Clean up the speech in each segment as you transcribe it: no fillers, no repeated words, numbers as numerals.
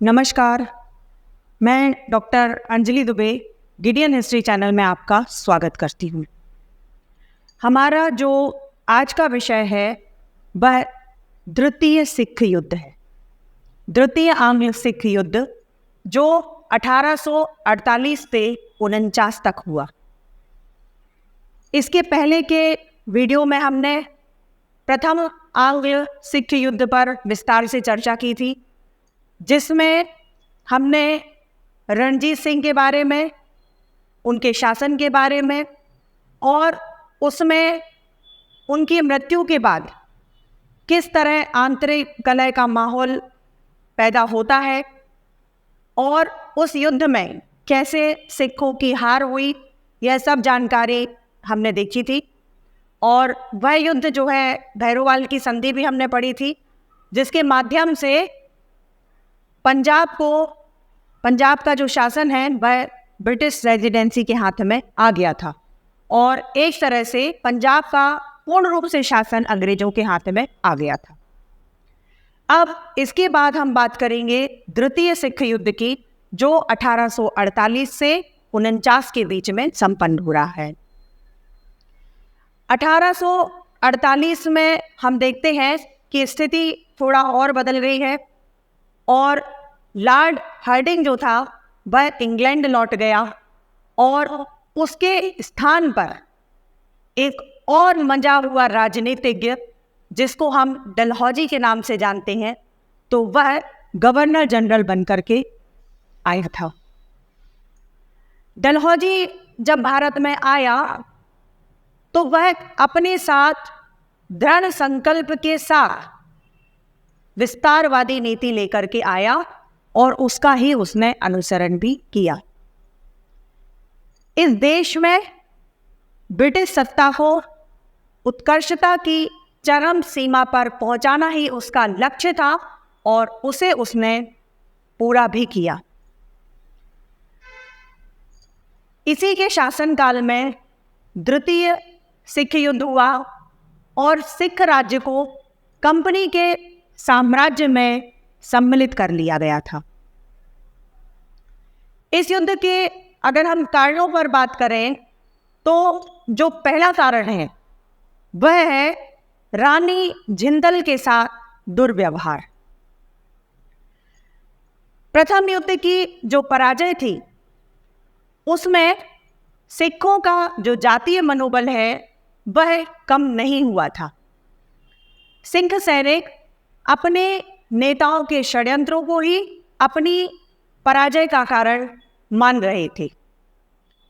नमस्कार, मैं doctor Anjali Dubey Gideon history channel में आपका स्वागत करती हूँ। हमारा जो आज का विषय है वह द्वितीय सिख युद्ध है। द्वितीय आंग्ल सिख युद्ध जो 1848 से 49 तक हुआ। इसके पहले के वीडियो में हमने प्रथम आंग्ल सिख युद्ध पर विस्तार से चर्चा की थी, जिसमें हमने रणजीत सिंह के बारे में, उनके शासन के बारे में और उसमें उनकी मृत्यु के बाद किस तरह आंतरिक कलह का माहौल पैदा होता है और उस युद्ध में कैसे सिखों की हार हुई, यह सब जानकारी हमने देखी थी। और वह युद्ध जो है भैरोवाल की संधि भी हमने पढ़ी थी, जिसके माध्यम से पंजाब का जो शासन है वह ब्रिटिश रेजिडेंसी के हाथ में आ गया था और एक तरह से पंजाब का पूर्ण रूप से शासन अंग्रेजों के हाथ में आ गया था। अब इसके बाद हम बात करेंगे द्वितीय सिख युद्ध की, जो 1848 से 49 के बीच में संपन्न हो रहा है। 1848 में हम देखते हैं कि स्थिति थोड़ा और बदल गई है और लॉर्ड हार्डिंग जो था वह इंग्लैंड लौट गया और उसके स्थान पर एक और मंजा हुआ राजनीतिज्ञ, जिसको हम डलहौजी के नाम से जानते हैं, तो वह गवर्नर जनरल बनकर के आया था। डलहौजी जब भारत में आया तो वह अपने साथ दृढ़ संकल्प के साथ विस्तारवादी नीति लेकर के आया और उसका ही उसने अनुसरण भी किया। इस देश में ब्रिटिश सत्ता को उत्कर्षता की चरम सीमा पर पहुंचाना ही उसका लक्ष्य था और उसे उसने पूरा भी किया। इसी के शासनकाल में द्वितीय सिख युद्ध हुआ और सिख राज्य को कंपनी के साम्राज्य में सम्मिलित कर लिया गया था। इस युद्ध के अगर हम कारणों पर बात करें तो जो पहला कारण है वह है रानी जिंदल के साथ दुर्व्यवहार। प्रथम युद्ध की जो पराजय थी उसमें सिखों का जो जातीय मनोबल है वह कम नहीं हुआ था। सिख सैनिक अपने नेताओं के षड्यंत्रों को ही अपनी पराजय का कारण मान रहे थे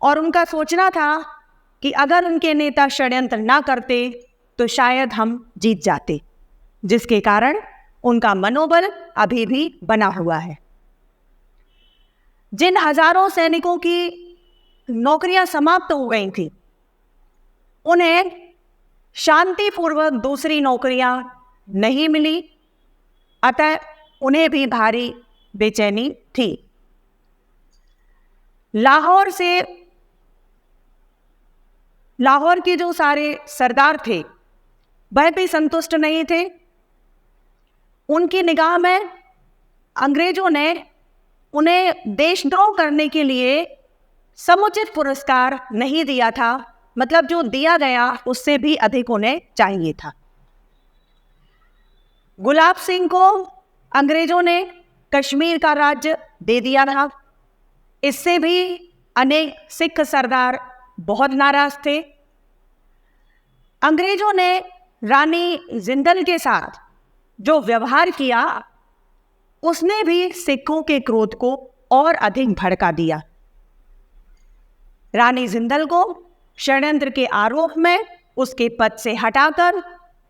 और उनका सोचना था कि अगर उनके नेता षड्यंत्र ना करते तो शायद हम जीत जाते, जिसके कारण उनका मनोबल अभी भी बना हुआ है। जिन हजारों सैनिकों की नौकरियां समाप्त हो गई थी, उन्हें शांतिपूर्वक दूसरी नौकरियां नहीं मिली, अतः उन्हें भी भारी बेचैनी थी। लाहौर के जो सारे सरदार थे वह भी संतुष्ट नहीं थे। उनकी निगाह में अंग्रेजों ने उन्हें देशद्रोह करने के लिए समुचित पुरस्कार नहीं दिया था, मतलब जो दिया गया उससे भी अधिक उन्हें चाहिए था। गुलाब सिंह को अंग्रेजों ने कश्मीर का राज्य दे दिया था। इससे भी अनेक सिख सरदार बहुत नाराज थे। अंग्रेजों ने रानी जिंदल के साथ जो व्यवहार किया उसने भी सिखों के क्रोध को और अधिक भड़का दिया। रानी जिंदल को षड्यंत्र के आरोप में उसके पद से हटाकर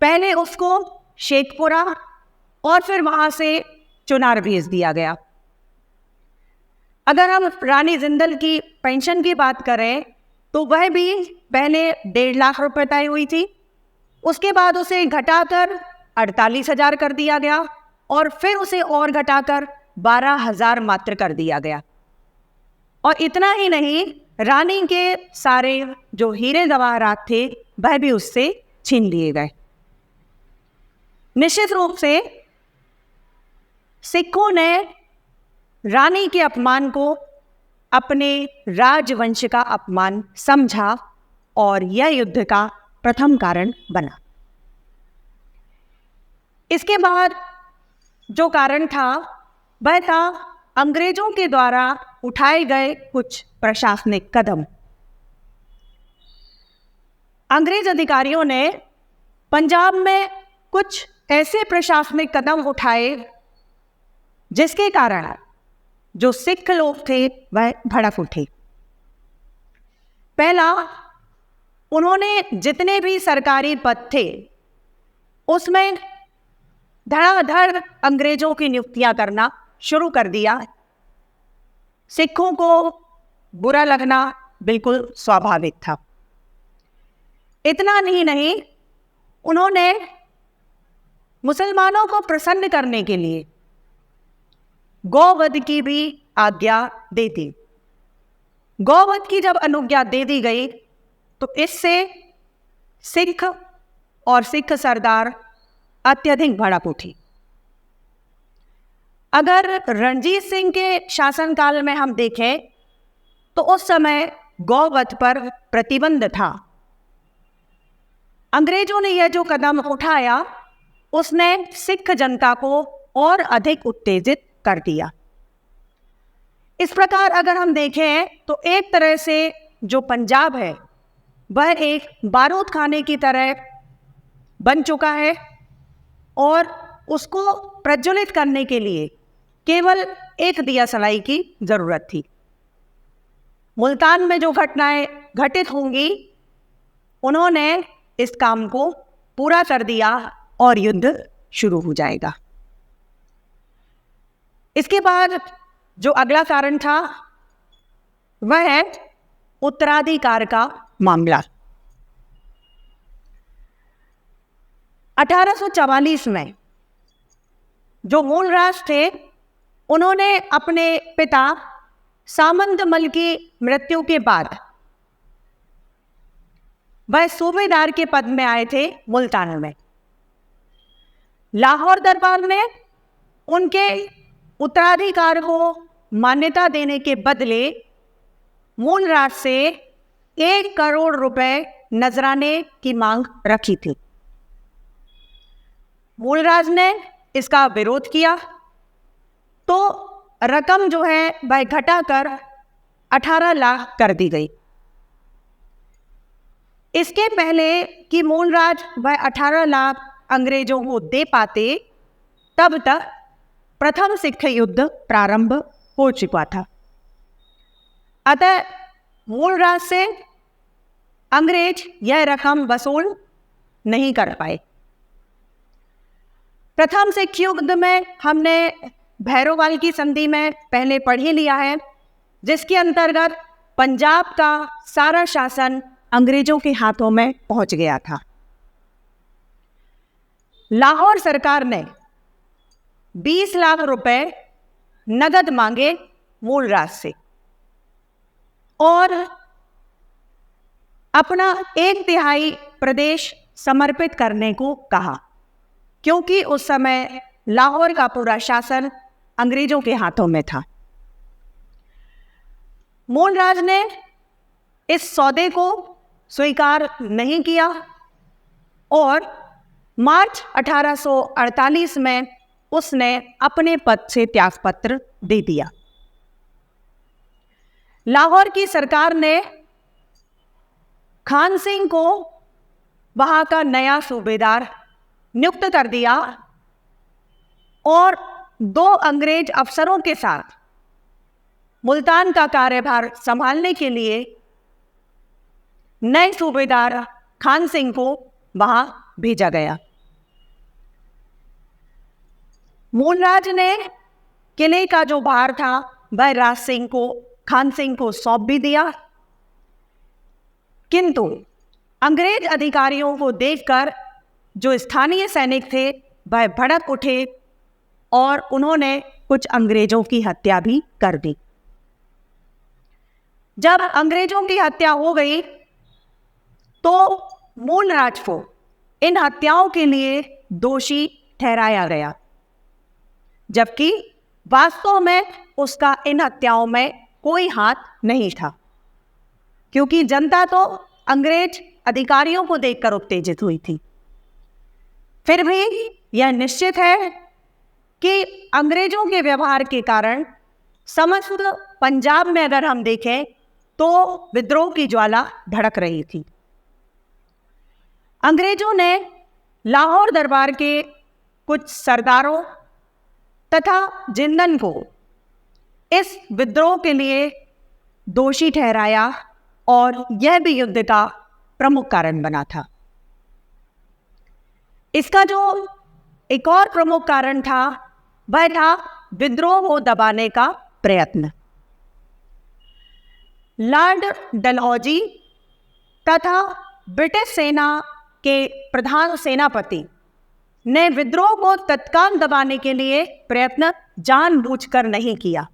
पहले उसको शेखपुरा और फिर वहां से चुनार भेज दिया गया। अगर हम रानी जिंदल की पेंशन की बात करें तो वह भी पहले 1.5 लाख रुपए तय हुई थी, उसके बाद उसे घटाकर 48,000 कर दिया गया और फिर उसे और घटाकर 12,000 मात्र कर दिया गया। और इतना ही नहीं, रानी के सारे जो हीरे जवाहरात थे वह भी उससे छीन लिए गए। निश्चित रूप से सिखों ने रानी के अपमान को अपने राजवंश का अपमान समझा और यह युद्ध का प्रथम कारण बना। इसके बाद जो कारण था वह था अंग्रेजों के द्वारा उठाए गए कुछ प्रशासनिक कदम। अंग्रेज अधिकारियों ने पंजाब में कुछ ऐसे प्रशासनिक कदम उठाए जिसके कारण जो सिख लोग थे वह भड़क उठे। पहला, उन्होंने जितने भी सरकारी पद थे उसमें धड़ाधड़ अंग्रेजों की नियुक्तियां करना शुरू कर दिया। सिखों को बुरा लगना बिल्कुल स्वाभाविक था। इतना ही नहीं, उन्होंने मुसलमानों को प्रसन्न करने के लिए गौवध की भी आज्ञा दे दी। गौवध की जब अनुज्ञा दे दी गई तो इससे सिख और सिख सरदार अत्यधिक भड़क उठी। अगर रणजीत सिंह के शासनकाल में हम देखें तो उस समय गौवध पर प्रतिबंध था। अंग्रेजों ने यह जो कदम उठाया उसने सिख जनता को और अधिक उत्तेजित कर दिया। इस प्रकार अगर हम देखें तो एक तरह से जो पंजाब है वह एक बारूद खाने की तरह बन चुका है और उसको प्रज्वलित करने के लिए केवल एक दिया सलाई की जरूरत थी। मुल्तान में जो घटनाएं घटित होंगी उन्होंने इस काम को पूरा कर दिया और युद्ध शुरू हो जाएगा। इसके बाद जो अगला कारण था वह है उत्तराधिकार का मामला। 1844 में जो मूलराज थे उन्होंने अपने पिता सामंतमल की मृत्यु के बाद वह सूबेदार के पद में आए थे मुल्तान में। लाहौर दरबार ने उनके उत्तराधिकार को मान्यता देने के बदले मूलराज से 1 करोड़ रुपए नजराने की मांग रखी थी। मूलराज ने इसका विरोध किया तो रकम जो है वह घटाकर 18 लाख कर दी गई। इसके पहले कि मूलराज वह 18 लाख अंग्रेजों को दे पाते तब तक प्रथम सिख युद्ध प्रारंभ हो चुका था। अतः मूलराज से अंग्रेज यह रकम वसूल नहीं कर पाए। प्रथम सिख युद्ध में हमने भैरोवाल की संधि में पहले पढ़ ही लिया है, जिसके अंतर्गत पंजाब का सारा शासन अंग्रेजों के हाथों में पहुंच गया था। लाहौर सरकार ने 20 लाख रुपए नगद मांगे मूलराज से और अपना 1/3 प्रदेश समर्पित करने को कहा, क्योंकि उस समय लाहौर का पूरा शासन अंग्रेजों के हाथों में था। मूलराज ने इस सौदे को स्वीकार नहीं किया और मार्च 1848 में उसने अपने पद से त्यागपत्र दे दिया। लाहौर की सरकार ने खान सिंह को वहां का नया सूबेदार नियुक्त कर दिया और 2 अंग्रेज अफसरों के साथ मुल्तान का कार्यभार संभालने के लिए नए सूबेदार खान सिंह को वहां भेजा गया। मूलराज ने किले का जो भार था वह राज सिंह को, खान सिंह को सौंप भी दिया, किंतु अंग्रेज अधिकारियों को देखकर जो स्थानीय सैनिक थे वह भड़क उठे और उन्होंने कुछ अंग्रेजों की हत्या भी कर दी। जब अंग्रेजों की हत्या हो गई तो मूलराज को इन हत्याओं के लिए दोषी ठहराया गया, जबकि वास्तव में उसका इन हत्याओं में कोई हाथ नहीं था, क्योंकि जनता तो अंग्रेज अधिकारियों को देखकर उत्तेजित हुई थी। फिर भी यह निश्चित है कि अंग्रेजों के व्यवहार के कारण समस्त पंजाब में अगर हम देखें तो विद्रोह की ज्वाला भड़क रही थी। अंग्रेजों ने लाहौर दरबार के कुछ सरदारों तथा जिंदन को इस विद्रोह के लिए दोषी ठहराया और यह भी युद्ध का प्रमुख कारण बना था। इसका जो एक और प्रमुख कारण था वह था विद्रोह को दबाने का प्रयत्न। लॉर्ड डलहौजी तथा ब्रिटिश सेना के प्रधान सेनापति ने विद्रोह को तत्काल दबाने के लिए प्रयत्न जानबूझकर नहीं किया।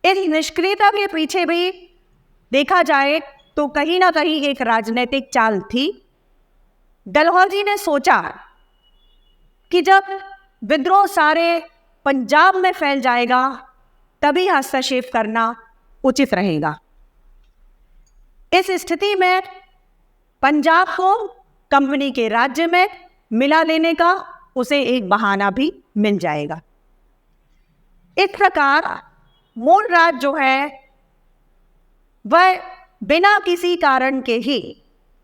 इस निष्क्रियता के पीछे भी देखा जाए तो कहीं ना कहीं एक राजनीतिक चाल थी। डलहौजी ने सोचा कि जब विद्रोह सारे पंजाब में फैल जाएगा तभी हस्तक्षेप करना उचित रहेगा। इस स्थिति में पंजाब को कंपनी के राज्य में मिला लेने का उसे एक बहाना भी मिल जाएगा। इस प्रकार मूल राज जो है वह बिना किसी कारण के ही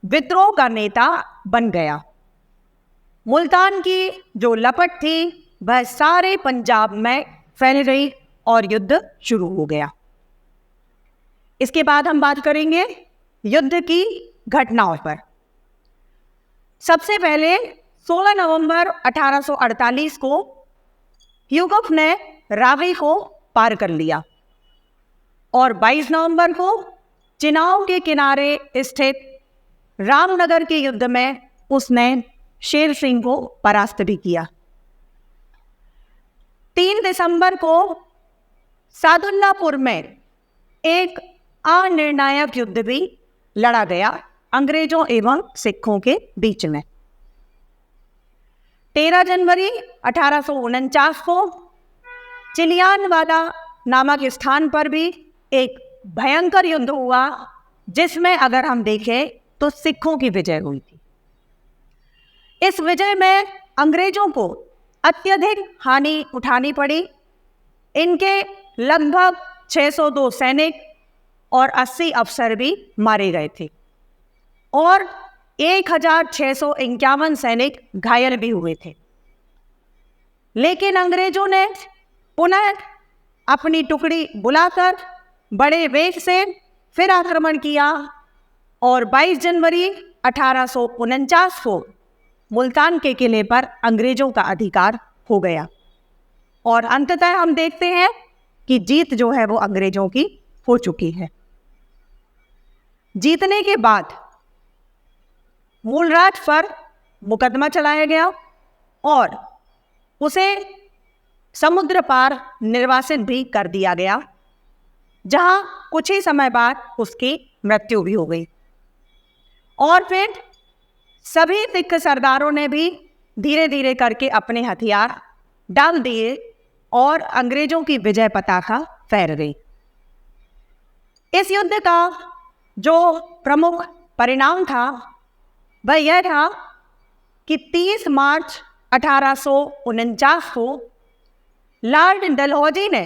विद्रोह का नेता बन गया। मुल्तान की जो लपट थी वह सारे पंजाब में फैल गई और युद्ध शुरू हो गया। इसके बाद हम बात करेंगे युद्ध की घटनाओं पर। सबसे पहले 16 नवंबर 1848 को ह्यूगोफ ने रावी को पार कर लिया और 22 नवंबर को चिनाव के किनारे स्थित रामनगर के युद्ध में उसने शेर सिंह को परास्त भी किया। 3 दिसंबर को सादुल्लापुर में एक अनिर्णायक युद्ध भी लड़ा गया अंग्रेजों एवं सिखों के बीच में। 13 जनवरी 1849 को चिलियानवाला नामक स्थान पर भी एक भयंकर युद्ध हुआ, जिसमें अगर हम देखें तो सिखों की विजय हुई थी। इस विजय में अंग्रेजों को अत्यधिक हानि उठानी पड़ी। इनके लगभग 602 सैनिक और 80 अफसर भी मारे गए थे और 1651 सैनिक घायल भी हुए थे। लेकिन अंग्रेजों ने पुनः अपनी टुकड़ी बुलाकर बड़े वेग से फिर आक्रमण किया और 22 जनवरी 1849 को मुल्तान के किले पर अंग्रेजों का अधिकार हो गया और अंततः हम देखते हैं कि जीत जो है वो अंग्रेजों की हो चुकी है। जीतने के बाद मूलराज पर मुकदमा चलाया गया और उसे समुद्र पार निर्वासित भी कर दिया गया, जहां कुछ ही समय बाद उसकी मृत्यु भी हो गई। और फिर सभी सिख सरदारों ने भी धीरे धीरे करके अपने हथियार डाल दिए और अंग्रेजों की विजय पताका फहर गई। इस युद्ध का जो प्रमुख परिणाम था वह यह था कि 30 मार्च 1849 को लॉर्ड डलहौजी ने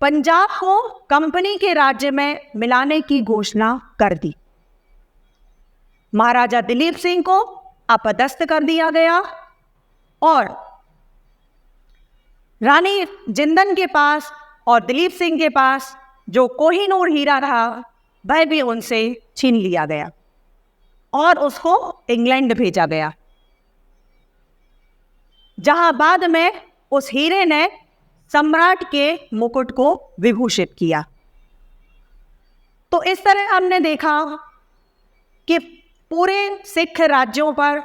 पंजाब को कंपनी के राज्य में मिलाने की घोषणा कर दी। महाराजा दिलीप सिंह को अपदस्थ कर दिया गया और रानी जिंदन के पास और दिलीप सिंह के पास जो कोहिनूर हीरा रहा वह भी उनसे छीन लिया गया और उसको इंग्लैंड भेजा गया, जहां बाद में उस हीरे ने सम्राट के मुकुट को विभूषित किया। तो इस तरह हमने देखा कि पूरे सिख राज्यों पर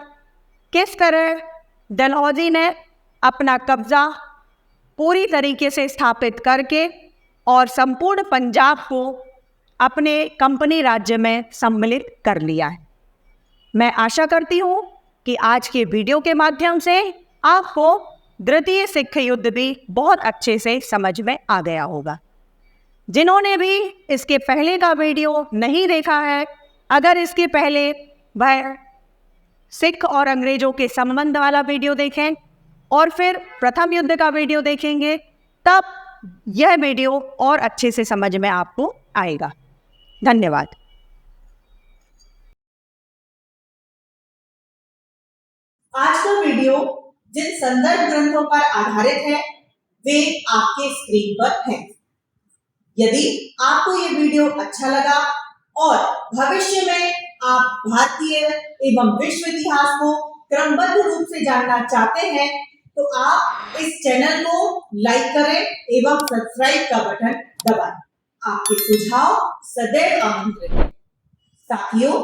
किस तरह डलहौजी ने अपना कब्जा पूरी तरीके से स्थापित करके और संपूर्ण पंजाब को अपने कंपनी राज्य में सम्मिलित कर लिया है। मैं आशा करती हूँ कि आज के वीडियो के माध्यम से आपको द्वितीय सिख युद्ध भी बहुत अच्छे से समझ में आ गया होगा। जिन्होंने भी इसके पहले का वीडियो नहीं देखा है, अगर इसके पहले वह सिख और अंग्रेजों के संबंध वाला वीडियो देखें और फिर प्रथम युद्ध का वीडियो देखेंगे, तब यह वीडियो और अच्छे से समझ में आपको आएगा। धन्यवाद। आज का वीडियो जिन संदर्भ ग्रंथों पर आधारित है वे आपके स्क्रीन पर हैं। यदि आपको ये वीडियो अच्छा लगा और भविष्य में आप भारतीय एवं विश्व इतिहास को क्रमबद्ध रूप से जानना चाहते हैं तो आप इस चैनल को लाइक करें एवं सब्सक्राइब का बटन दबाएं। आपके सुझाव सदैव आमंत्रित हैं। साथियों,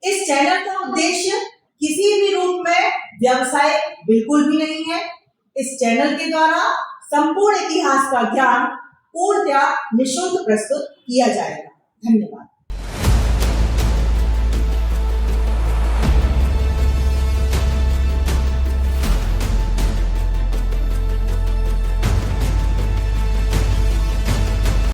इस चैनल का उद्देश्य किसी भी रूप में व्यवसाय बिल्कुल भी नहीं है। इस चैनल के द्वारा संपूर्ण इतिहास का ज्ञान पूर्णतः निःशुल्क प्रस्तुत किया जाएगा। धन्यवाद।